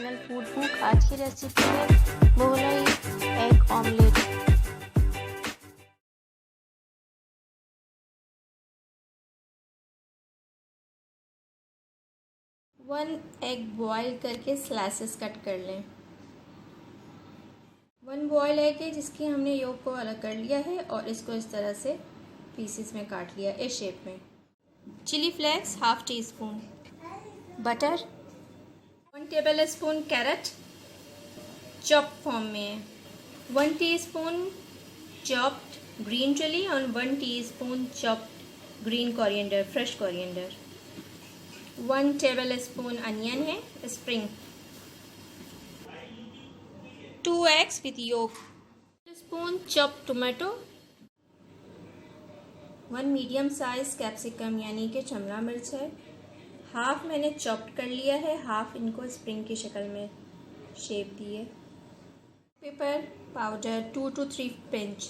Channel food book. आज की recipe है Mughlai egg omelette. One egg boil करके स्लाइसेस कट कर लें। वन बॉयल एग है जिसकी हमने योक को अलग कर लिया है और इसको इस तरह से पीसेस में काट लिया इस शेप में। Chilli flakes half teaspoon, butter 1 tablespoon, carrot chop form में है, 1 टीस्पून चॉप्ड ग्रीन चिली और 1 teaspoon chopped green coriander, fresh coriander, 1 tablespoon onion है spring, 2 eggs with yolk, 1 spoon chopped tomato, 1 medium size capsicum यानी कि शिमला मिर्च है, half मैंने chopped कर लिया है, हाफ इनको स्प्रिंग की शक्ल में शेप दी है, pepper powder 2 to 3 pinch,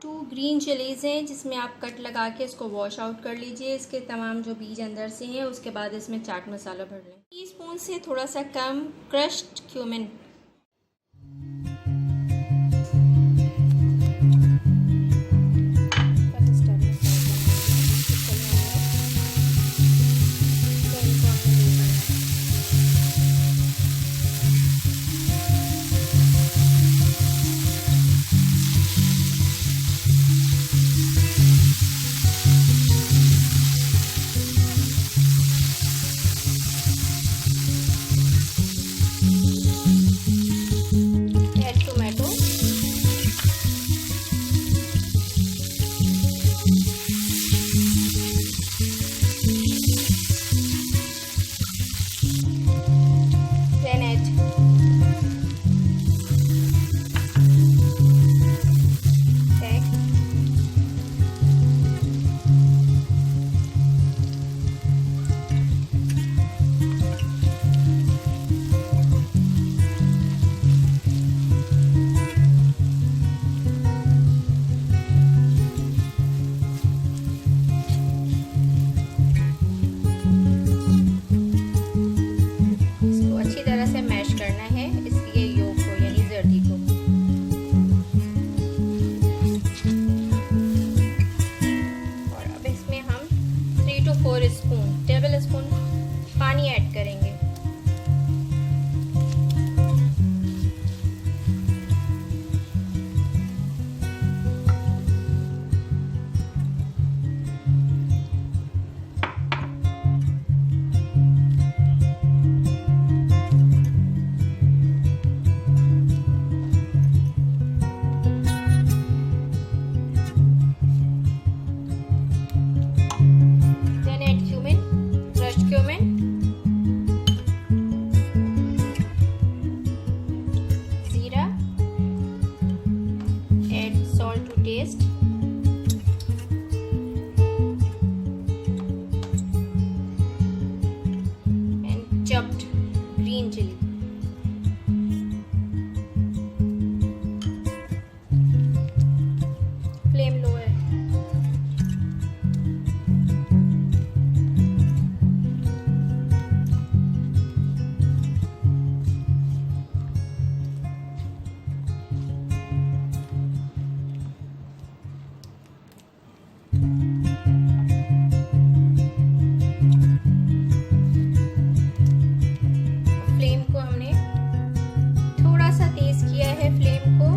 2 green chillies हैं जिसमें आप कट लगा के इसको वॉश आउट कर लीजिए, इसके तमाम जो बीज अंदर से हैं। उसके बाद इसमें चाट मसाला भर लें, टीस्पून से थोड़ा सा कम क्रश्ड क्यूमिन, टेबल स्पून पानी ऐड करेंगे। Taste and chopped green chili. Flame low है। फ्लेम को हमने थोड़ा सा तेज किया है, फ्लेम को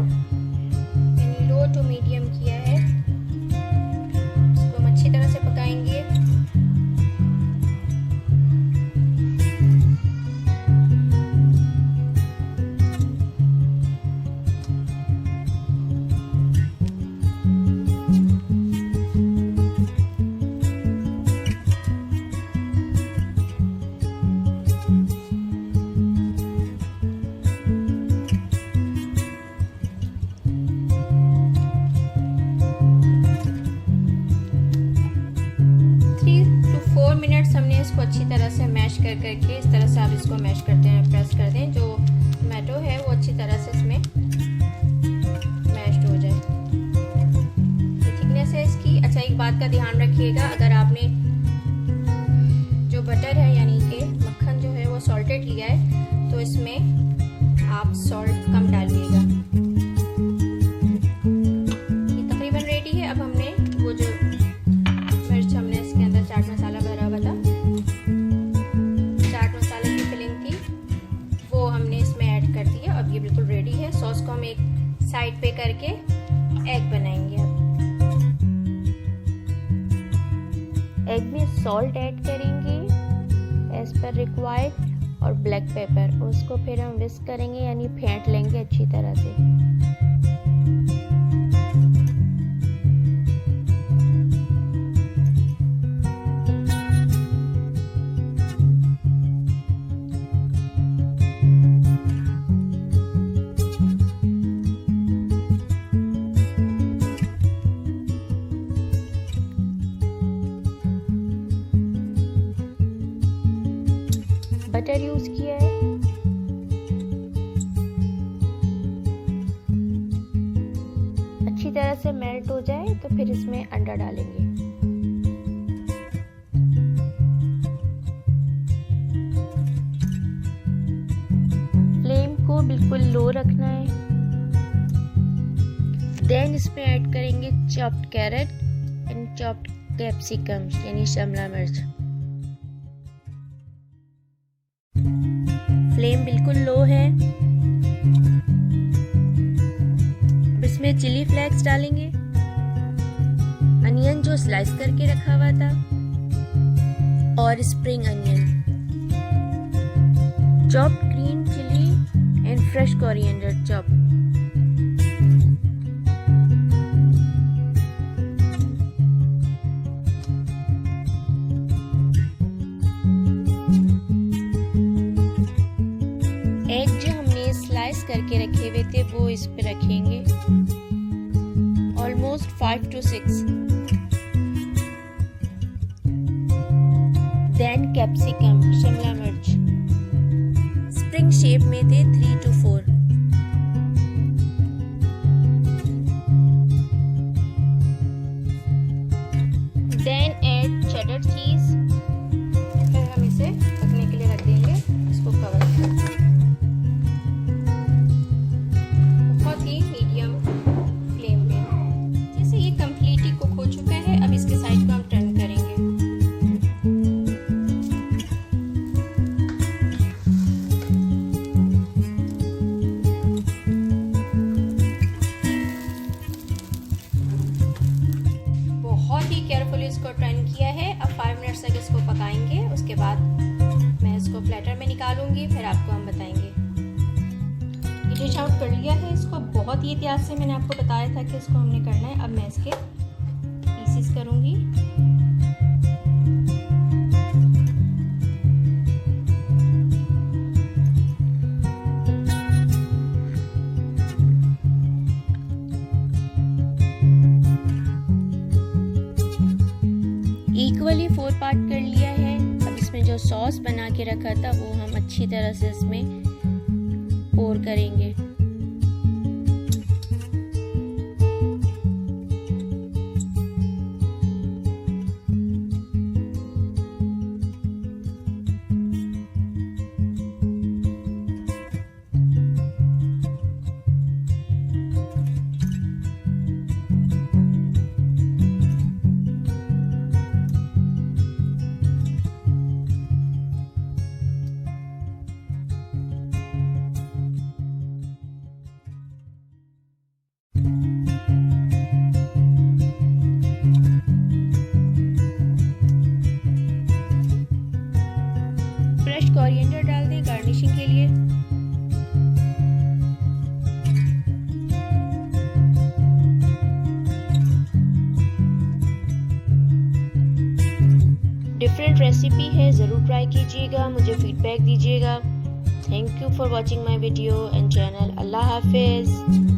यानी लो टू मीडियम किया है। इसको हम अच्छी तरह से पकाएंगे। हमने इसको अच्छी तरह से मैश कर करके इस तरह से आप इसको मैश करते हैं, प्रेस कर दें, जो टोमेटो है वो अच्छी तरह से इसमें मैश्ड हो जाए। ये थिकनेस है इसकी। अच्छा, एक बात का ध्यान रखिएगा, अगर आपने जो बटर है यानी कि मक्खन जो है वो सॉल्टेड लिया है तो इसमें हाफ सॉल्ट कम डालिएगा। ये तकरीबन रेडी है। अब हमने वो जो मिर्च हमने इसके अंदर चाट मसाला भरा हुआ था, चाट मसाले की फिलिंग थी, वो हमने इसमें ऐड कर दिया। अब ये बिल्कुल रेडी है। सॉस को हम एक साइड पे करके एग बनाएंगे। अब एग में सॉल्ट ऐड करेंगे एज पर रिक्वायर्ड और ब्लैक पेपर। उसको फिर हम विस्क करेंगे, यानी फेंट लेंगे अच्छी तरह से। बटर यूज किया है। अच्छी तरह से मेल्ट हो जाए तो फिर इसमें अंडा डालेंगे। फ्लेम को बिल्कुल लो रखना है। देन इसमें ऐड करेंगे chopped carrot and chopped capsicum यानी शिमला मिर्च। फ्लेम बिल्कुल लो है। अब इसमें चिली फ्लेक्स डालेंगे, अनियन जो स्लाइस करके रखा हुआ था और spring onion, chopped green chilli and fresh coriander chop. Egg जो हमने स्लाइस करके रखे हुए थे वो इस पे रखेंगे, ऑलमोस्ट 5 to 6। देन कैप्सिकम शिमला मिर्च स्प्रिंग शेप में थे 3 to 4। देन ऐड चेडर चीज। फिर हम इसे पकने के लिए रख देंगे, इसको कवर करके। मीडियम फ्लेम पे। जैसे ये कम्प्लीटली कुक हो चुका है, अब इसके साइड को हम टर्न करेंगे। बहुत ही केयरफुली इसको टर्न किया है। अब 5 मिनट्स तक इसको पकाएंगे। उसके बाद मैं इसको प्लेटर में निकालूंगी, फिर आपको हम बताएंगे। डिश आउट कर लिया है इसको। बहुत ही एहतियात से मैंने आपको बताया था कि इसको हमने करना है। अब मैं इसके पीसेस करूंगी। इक्वली 4 पार्ट कर लिया है। अब इसमें जो सॉस बना के रखा था वो हम अच्छी तरह से इसमें पोर करेंगे। कोरिएंडर डाल दें गार्निशिंग के लिए। डिफरेंट रेसिपी है, ज़रूर ट्राई कीजिएगा, मुझे फीडबैक दीजिएगा। Thank you for watching my video and channel. अल्लाह हाफिज़।